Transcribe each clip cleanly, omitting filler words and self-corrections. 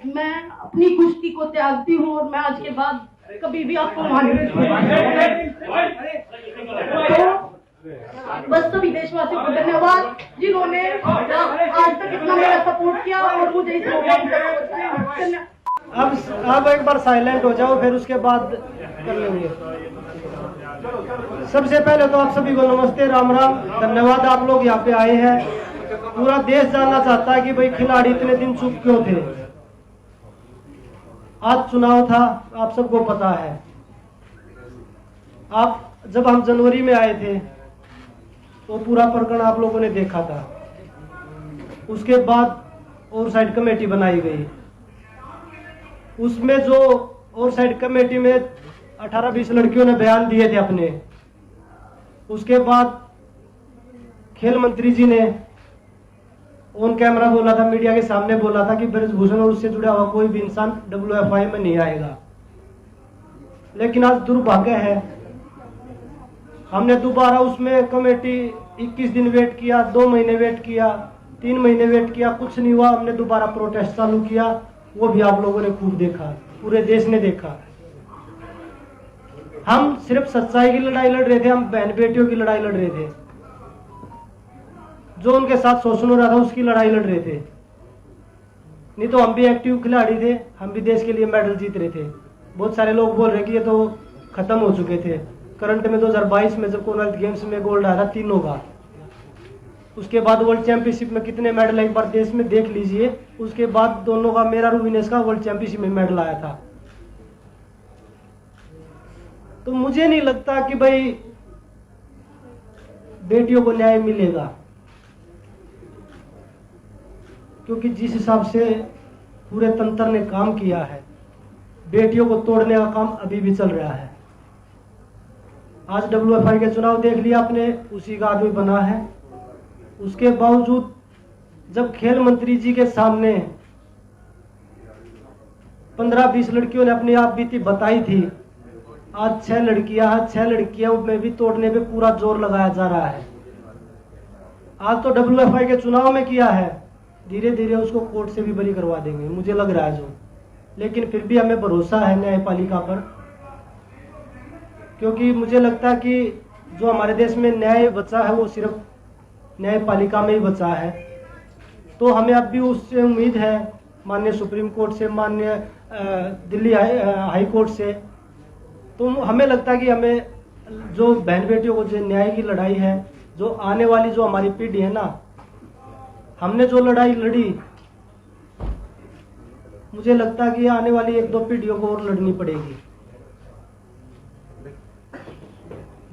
मैं अपनी कुश्ती को त्यागती हूँ और मैं आज के बाद कभी भी आपको मानूंगी। बस सभी देशवासियों को धन्यवाद जिन्होंने आज तक इतना मेरा सपोर्ट किया और मुझे इस मौके पर पहुंचाया। अब एक बार साइलेंट हो जाओ, फिर उसके बाद कर लेंगे। सबसे पहले तो आप सभी को नमस्ते, राम राम। धन्यवाद आप लोग यहाँ पे आए हैं। पूरा देश जानना चाहता है कि भाई खिलाड़ी इतने दिन चुप क्यों थे। आज चुनाव था, आप सबको पता है। आप जब हम जनवरी में आए थे तो पूरा प्रकरण आप लोगों ने देखा था। उसके बाद ओवरसाइट कमेटी बनाई गई। उसमें जो ओवरसाइट कमेटी में 18-20 लड़कियों ने बयान दिए थे अपने। उसके बाद खेल मंत्री जी ने ऑन कैमरा बोला था, मीडिया के सामने बोला था कि ब्रजभूषण और उससे जुड़ा हुआ कोई भी इंसान WFI में नहीं आएगा। लेकिन आज दुर्भाग्य है, हमने दोबारा उसमें कमेटी 21 दिन वेट किया, 2 महीने वेट किया, 3 महीने वेट किया, कुछ नहीं हुआ। हमने दोबारा प्रोटेस्ट चालू किया, वो भी आप लोगों ने खूब देखा, पूरे देश ने देखा। हम सिर्फ सच्चाई की लड़ाई लड़ रहे थे, हम बहन बेटियों की लड़ाई लड़ रहे थे। जो उनके साथ शोषण हो रहा था उसकी लड़ाई लड़ रहे थे। नहीं तो हम भी एक्टिव खिलाड़ी थे, हम भी देश के लिए मेडल जीत रहे थे। बहुत सारे लोग बोल रहे कि ये तो खत्म हो चुके थे। करंट में 2022 में जब कॉमनवेल्थ गेम्स में गोल्ड आया था तीनों का, उसके बाद वर्ल्ड चैंपियनशिप में कितने मेडल एक बार देश में देख लीजिए। उसके बाद दोनों का, मेरा रूविनेस का वर्ल्ड चैंपियनशिप में मेडल आया था। तो मुझे नहीं लगता कि भाई बेटियों को न्याय मिलेगा, क्योंकि जिस हिसाब से पूरे तंत्र ने काम किया है, बेटियों को तोड़ने का काम अभी भी चल रहा है। आज WFI के चुनाव देख लिया आपने, उसी का आदमी बना है। उसके बावजूद जब खेल मंत्री जी के सामने 15-20 लड़कियों ने अपनी आप बीती बताई थी, आज 6 लड़कियां में भी तोड़ने पे पूरा जोर लगाया जा रहा है। आज तो WFI के चुनाव में किया है, धीरे धीरे उसको कोर्ट से भी बरी करवा देंगे, मुझे लग रहा है जो। लेकिन फिर भी हमें भरोसा है न्यायपालिका पर, क्योंकि मुझे लगता है कि जो हमारे देश में न्याय बचा है वो सिर्फ न्यायपालिका में ही बचा है। तो हमें अब भी उससे उम्मीद है, माननीय सुप्रीम कोर्ट से, माननीय दिल्ली हाई कोर्ट से। तो हमें लगता है कि हमें जो बहन बेटियों को जो न्याय की लड़ाई है, जो आने वाली जो हमारी पीढ़ी है ना, हमने जो लड़ाई लड़ी, मुझे लगता है कि आने वाली 1-2 पीढ़ियों को और लड़नी पड़ेगी।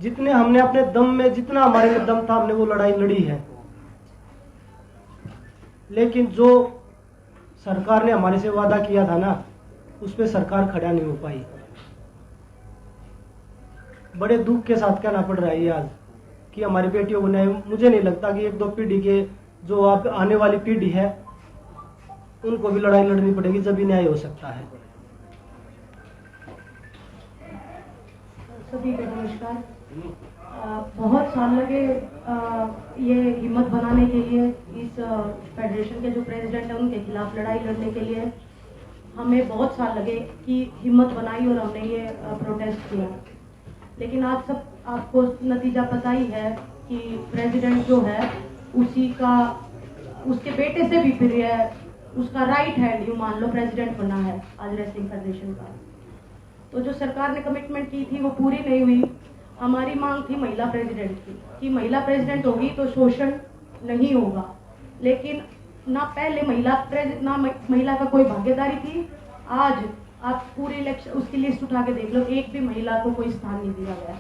जितने हमने अपने दम में, जितना हमारे में दम था, हमने वो लड़ाई लड़ी है। लेकिन जो सरकार ने हमारे से वादा किया था ना, उस पर सरकार खड़ा नहीं हो पाई। बड़े दुख के साथ कहना पड़ रहा है ये आज कि हमारी बेटियों को न्याय, मुझे नहीं लगता कि 1-2 पीढ़ी के जो आप आने वाली पीढ़ी है उनको भी लड़ाई लड़नी पड़ेगी, जब भी न्याय हो सकता है। सभी को नमस्कार। बहुत साल लगे ये हिम्मत बनाने के लिए, इस फेडरेशन के जो प्रेसिडेंट है उनके खिलाफ लड़ाई लड़ने के लिए हमें बहुत साल लगे कि हिम्मत बनाई और हमने ये प्रोटेस्ट किया। लेकिन आज सब आपको नतीजा पता ही है कि प्रेसिडेंट जो है उसी का, उसके बेटे से भी प्रिय है, उसका राइट हैंड यूं मान लो प्रेसिडेंट बना है आज रेसलिंग फेडरेशन का। तो जो सरकार ने कमिटमेंट की थी वो पूरी नहीं हुई। हमारी मांग थी महिला प्रेसिडेंट की, कि महिला प्रेसिडेंट होगी तो शोषण नहीं होगा। लेकिन ना पहले महिला का कोई भागीदारी थी। आज आप पूरी इलेक्शन उसकी लिस्ट उठा के देख लो, एक भी महिला को कोई स्थान नहीं दिया गया।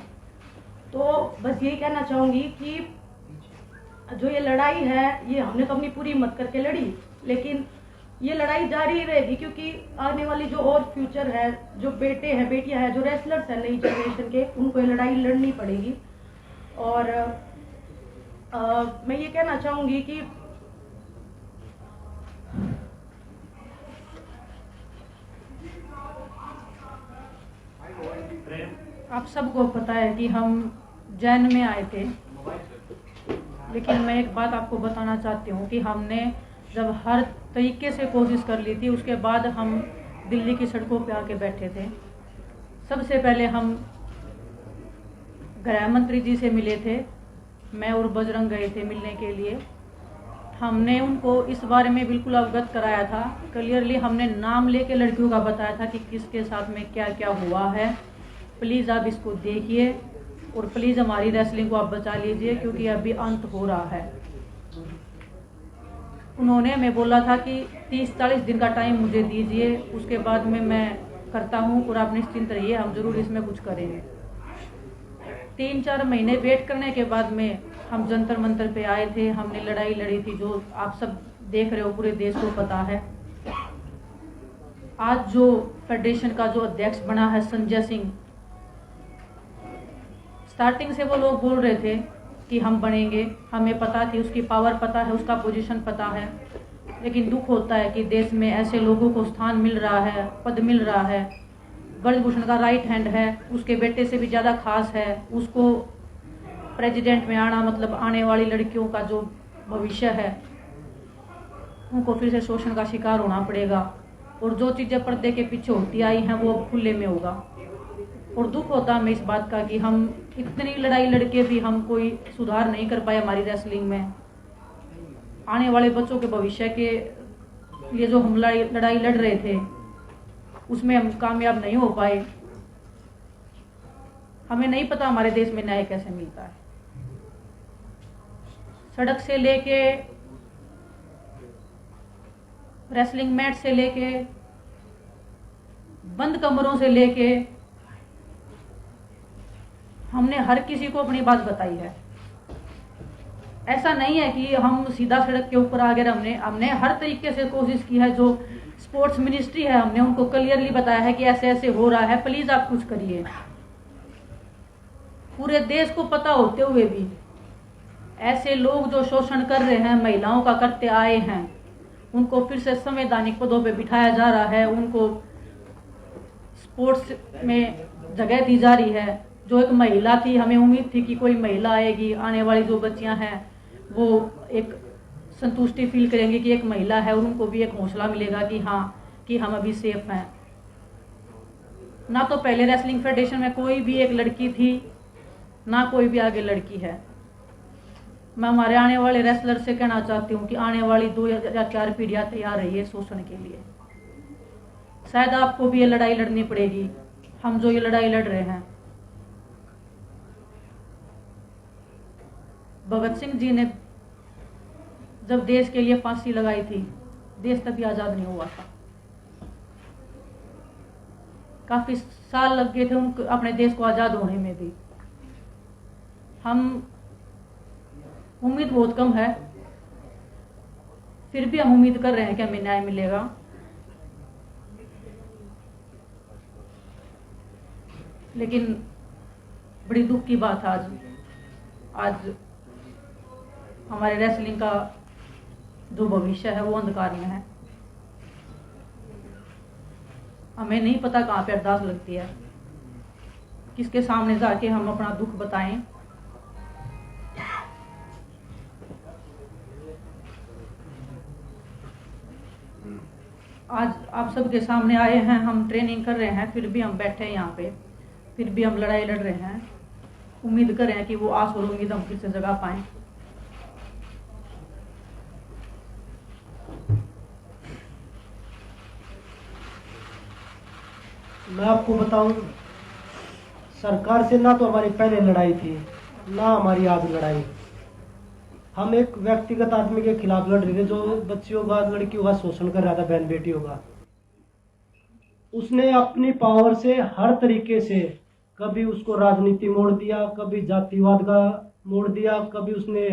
तो बस यही कहना चाहूंगी कि जो ये लड़ाई है, ये हमने तो अपनी पूरी हिम्मत करके लड़ी, लेकिन ये लड़ाई जारी रहेगी, क्योंकि आने वाली जो और फ्यूचर है, जो बेटे हैं, बेटियां हैं, जो रेसलर्स हैं नई जनरेशन के, उनको ये लड़ाई लड़नी पड़ेगी। और मैं ये कहना चाहूंगी कि आप सबको पता है कि हम जैन में आए थे, लेकिन मैं एक बात आपको बताना चाहती हूँ कि हमने जब हर तरीके से कोशिश कर ली थी, उसके बाद हम दिल्ली की सड़कों पे आके बैठे थे। सबसे पहले हम गृह मंत्री जी से मिले थे, मैं और बजरंग गए थे मिलने के लिए। हमने उनको इस बारे में बिल्कुल अवगत कराया था, क्लियरली हमने नाम लेके लड़कियों का बताया था कि किसके साथ में क्या क्या हुआ है। प्लीज़ आप इसको देखिए और प्लीज़ हमारी रेसलिंग को आप बचा लीजिए, क्योंकि अभी अंत हो रहा है। उन्होंने हमें बोला था कि 30-40 दिन का टाइम मुझे दीजिए, उसके बाद में मैं करता हूँ और आप निश्चिंत रहिए, हम ज़रूर इसमें कुछ करेंगे। 3-4 महीने वेट करने के बाद में हम जंतर मंतर पे आए थे, हमने लड़ाई लड़ी थी, जो आप सब देख रहे हो, पूरे देश को पता है। आज जो फेडरेशन का जो अध्यक्ष बना है संजय सिंह, स्टार्टिंग से वो लोग बोल रहे थे कि हम बनेंगे, हमें पता थी, उसकी पावर पता है, उसका पोजीशन पता है। लेकिन दुख होता है कि देश में ऐसे लोगों को स्थान मिल रहा है, पद मिल रहा है। ब्रजभूषण का राइट हैंड है, उसके बेटे से भी ज़्यादा खास है, उसको प्रेसिडेंट में आना मतलब आने वाली लड़कियों का जो भविष्य है उनको फिर से शोषण का शिकार होना पड़ेगा, और जो चीज़ें पर्दे के पीछे होती आई हैं वो अब खुले में होगा। और दुख होता है हमें इस बात का कि हम इतनी लड़ाई लड़के भी हम कोई सुधार नहीं कर पाए हमारी रेसलिंग में। आने वाले बच्चों के भविष्य के लिए जो हम लड़ाई लड़ रहे थे उसमें हम कामयाब नहीं हो पाए। हमें नहीं पता हमारे देश में न्याय कैसे मिलता है। सड़क से लेके रेसलिंग मैट से लेके बंद कमरों से लेके हमने हर किसी को अपनी बात बताई है। ऐसा नहीं है कि हम सीधा सड़क के ऊपर आ गए, हमने हर तरीके से कोशिश की है। जो स्पोर्ट्स मिनिस्ट्री है हमने उनको क्लियरली बताया है कि ऐसे ऐसे हो रहा है, प्लीज आप कुछ करिए। पूरे देश को पता होते हुए भी ऐसे लोग जो शोषण कर रहे हैं, महिलाओं का करते आए हैं, उनको फिर से संवैधानिक पदों पे बिठाया जा रहा है, उनको स्पोर्ट्स में जगह दी जा रही है। जो एक महिला थी, हमें उम्मीद थी कि कोई महिला आएगी, आने वाली जो बच्चियां हैं वो एक संतुष्टि फील करेंगी कि एक महिला है, और उनको भी एक हौसला मिलेगा कि हाँ कि हम अभी सेफ हैं। ना तो पहले रेसलिंग फेडरेशन में कोई भी एक लड़की थी, ना कोई भी आगे लड़की है। मैं हमारे आने वाले रेसलर से कहना चाहती हूँ कि आने वाली 2 या 4 पीढ़ियां तैयार रहिए शोषण के लिए। शायद आपको भी ये लड़ाई लड़नी पड़ेगी, हम जो ये लड़ाई लड़ रहे हैं। भगत सिंह जी ने जब देश के लिए फांसी लगाई थी, देश तभी आजाद नहीं हुआ था। काफी साल लग गए थे उनको अपने देश को आजाद होने में भी। हम उम्मीद बहुत कम है, फिर भी हम उम्मीद कर रहे हैं कि हमें न्याय मिलेगा। लेकिन बड़ी दुख की बात है, आज हमारे रेसलिंग का जो भविष्य है वो अंधकार में है। हमें नहीं पता कहाँ पे अरदास लगती है, किसके सामने जाके हम अपना दुख बताएं। आज आप सबके सामने आए हैं, हम ट्रेनिंग कर रहे हैं, फिर भी हम बैठे हैं यहाँ पे, फिर भी हम लड़ाई लड़ रहे हैं। उम्मीद कर रहे हैं कि वो आस और उम्मीद हम फिर से जगा पाएं। मैं आपको बताऊं, सरकार से ना तो हमारी पहले लड़ाई थी, ना हमारी आज लड़ाई। हम एक व्यक्तिगत आदमी के खिलाफ लड़ रहे थे जो बच्चियों का, लड़कियों का शोषण कर रहा था, बहन बेटियों का। उसने अपनी पावर से हर तरीके से, कभी उसको राजनीति मोड़ दिया, कभी जातिवाद का मोड़ दिया, कभी उसने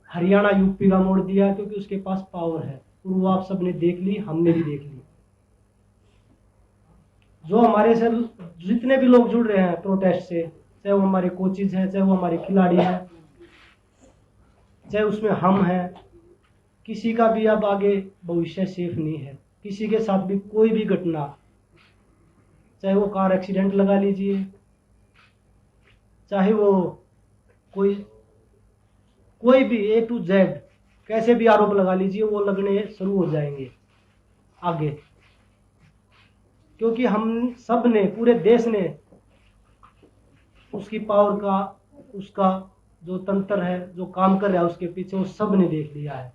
हरियाणा यूपी का मोड़ दिया, क्योंकि उसके पास पावर है। और वो आप सबने देख ली, हमने भी देख ली। जो हमारे से जितने भी लोग जुड़ रहे हैं प्रोटेस्ट से, चाहे वो हमारे कोचेज हैं, चाहे वो हमारे खिलाड़ी हैं, चाहे उसमें हम हैं, किसी का भी अब आगे भविष्य सेफ नहीं है। किसी के साथ भी कोई भी घटना, चाहे वो कार एक्सीडेंट लगा लीजिए, चाहे वो कोई भी A to Z कैसे भी आरोप लगा लीजिए, वो लगने शुरू हो जाएंगे आगे, क्योंकि हम सब ने, पूरे देश ने उसकी पावर का, उसका जो तंत्र है, जो काम कर रहा है उसके पीछे, वो सब ने देख लिया है।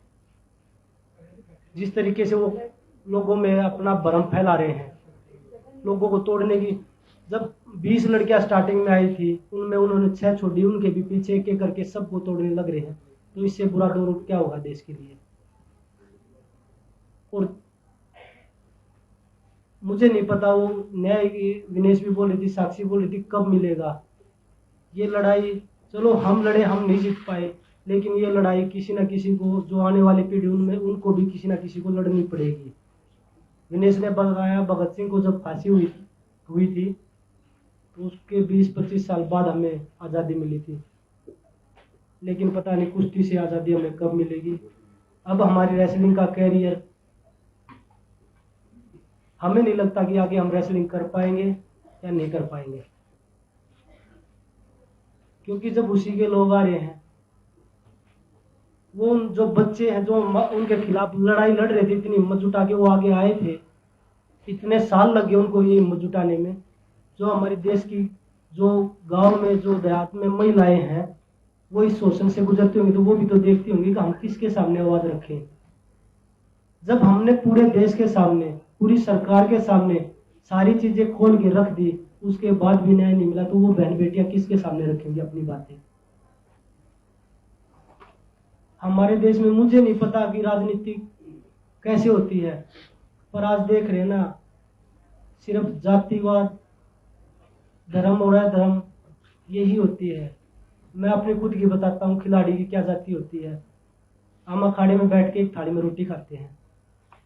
जिस तरीके से वो लोगों में अपना भ्रम फैला रहे हैं, लोगों को तोड़ने की। जब 20 लड़कियां स्टार्टिंग में आई थी, उनमें उन्होंने 6 छोड़ी, उनके भी पीछे एक एक करके सबको तोड़ने लग रहे हैं। तो इससे बुरा दौर क्या होगा देश के लिए। और मुझे नहीं पता, वो न्याय की विनेश भी बोल रही थी, साक्षी बोल रही थी, कब मिलेगा ये लड़ाई। चलो हम लड़े, हम नहीं जीत पाए, लेकिन ये लड़ाई किसी न किसी को, जो आने वाली पीढ़ी उनमें, उनको भी किसी न किसी को लड़नी पड़ेगी। विनेश ने बताया, भगत सिंह को जब फांसी हुई थी तो उसके 20-25 साल बाद हमें आज़ादी मिली थी, लेकिन पता नहीं कुश्ती से आज़ादी हमें कब मिलेगी। अब हमारी रेसलिंग का कैरियर, हमें नहीं लगता कि आगे हम रेसलिंग कर पाएंगे या नहीं कर पाएंगे, क्योंकि जब उसी के लोग आ रहे हैं, वो जो बच्चे हैं जो उनके खिलाफ लड़ाई लड़ रहे थे, इतनी हिम्मत जुटा के वो आगे आए थे, इतने साल लगे उनको ये हिम्मत जुटाने में। जो हमारे देश की, जो गांव में, जो देहात में महिलाएं हैं, वो इस शोषण से गुजरती होंगी, तो वो भी तो देखती होंगी कि हम किसके सामने आवाज रखें। जब हमने पूरे देश के सामने, पूरी सरकार के सामने सारी चीजें खोल के रख दी, उसके बाद भी न्याय नहीं मिला, तो वो बहन बेटियां किसके सामने रखेंगी अपनी बातें। हमारे देश में मुझे नहीं पता कि राजनीति कैसे होती है, पर आज देख रहे हैं ना, सिर्फ जातिवाद, धर्म हो रहा है, धर्म यही होती है। मैं अपनी खुद की बताता हूँ, खिलाड़ी की क्या जाति होती है। हम अखाड़े में बैठ के एक थाली में रोटी खाते हैं,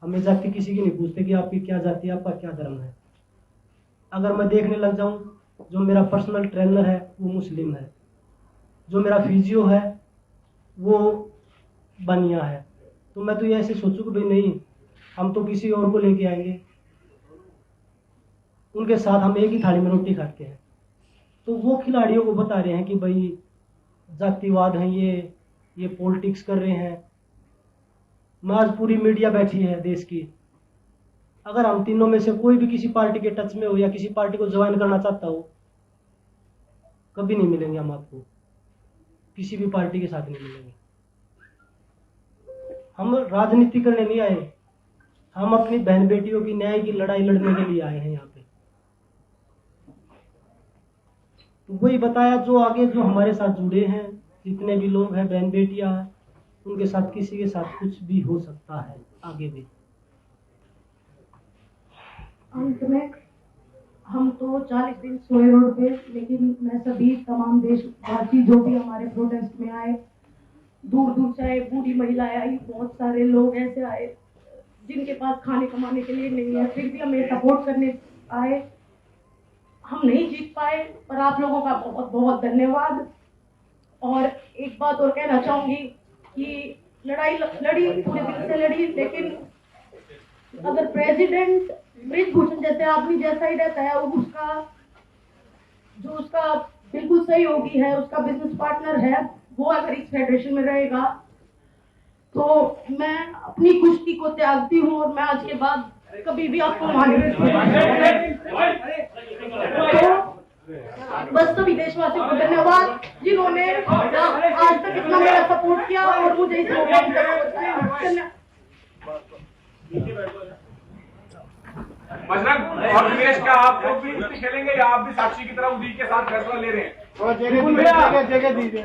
हमें जाति किसी की नहीं पूछते कि आपकी क्या जाति है, आपका क्या धर्म है। अगर मैं देखने लग जाऊं, जो मेरा पर्सनल ट्रेनर है वो मुस्लिम है, जो मेरा फिजियो है वो बनिया है, तो मैं तो ये ऐसे सोचूं कि भाई नहीं, हम तो किसी और को लेके आएंगे, उनके साथ हम एक ही थाली में रोटी खाते हैं। तो वो खिलाड़ियों को बता रहे हैं कि भाई जातिवाद है, ये पॉलिटिक्स कर रहे हैं। मैं आज पूरी मीडिया बैठी है देश की, अगर हम तीनों में से कोई भी किसी पार्टी के टच में हो या किसी पार्टी को ज्वाइन करना चाहता हो, कभी नहीं मिलेंगे हम आपको, किसी भी पार्टी के साथ नहीं मिलेंगे। हम राजनीति करने नहीं आए, हम अपनी बहन बेटियों की न्याय की लड़ाई लड़ने के लिए आए हैं यहाँ पे। तो वही बताया, जो आगे जो हमारे साथ जुड़े हैं, जितने भी लोग हैं, बहन बेटियां हैं, उनके साथ किसी के साथ कुछ भी हो सकता है आगे भी। अंत में हम तो 40 दिन सोए रोड पे, लेकिन मैं सभी तमाम देशवासी जो भी हमारे प्रोटेस्ट में आए, दूर दूर से आए, बूढ़ी महिलाएं आई, बहुत सारे लोग ऐसे आए जिनके पास खाने कमाने के लिए नहीं है, फिर भी हमें सपोर्ट करने आए। हम नहीं जीत पाए, पर आप लोगों का बहुत बहुत धन्यवाद। और एक बात और कहना चाहूंगी कि लड़ाई लड़ी, पूरे दिल से लड़ी, लेकिन अगर प्रेसिडेंट ब्रिजभूषण जैसे आदमी जैसा ही रहता है, उसका बिल्कुल सहयोगी है, उसका बिजनेस पार्टनर है, वो अगर इस फेडरेशन में रहेगा, तो मैं अपनी कुश्ती को त्यागती हूँ और मैं आज के बाद कभी भी आपको बस सभी देशवासियों को धन्यवाद जिन्होंने आज तक इतना मेरा सपोर्ट किया और मुझे इस मौके पर बजरंग और दिनेश का आप लोग भी कुश्ती खेलेंगे या आप भी साक्षी की तरह उदी के साथ फैसला ले रहे हैं? जगह दीजिए।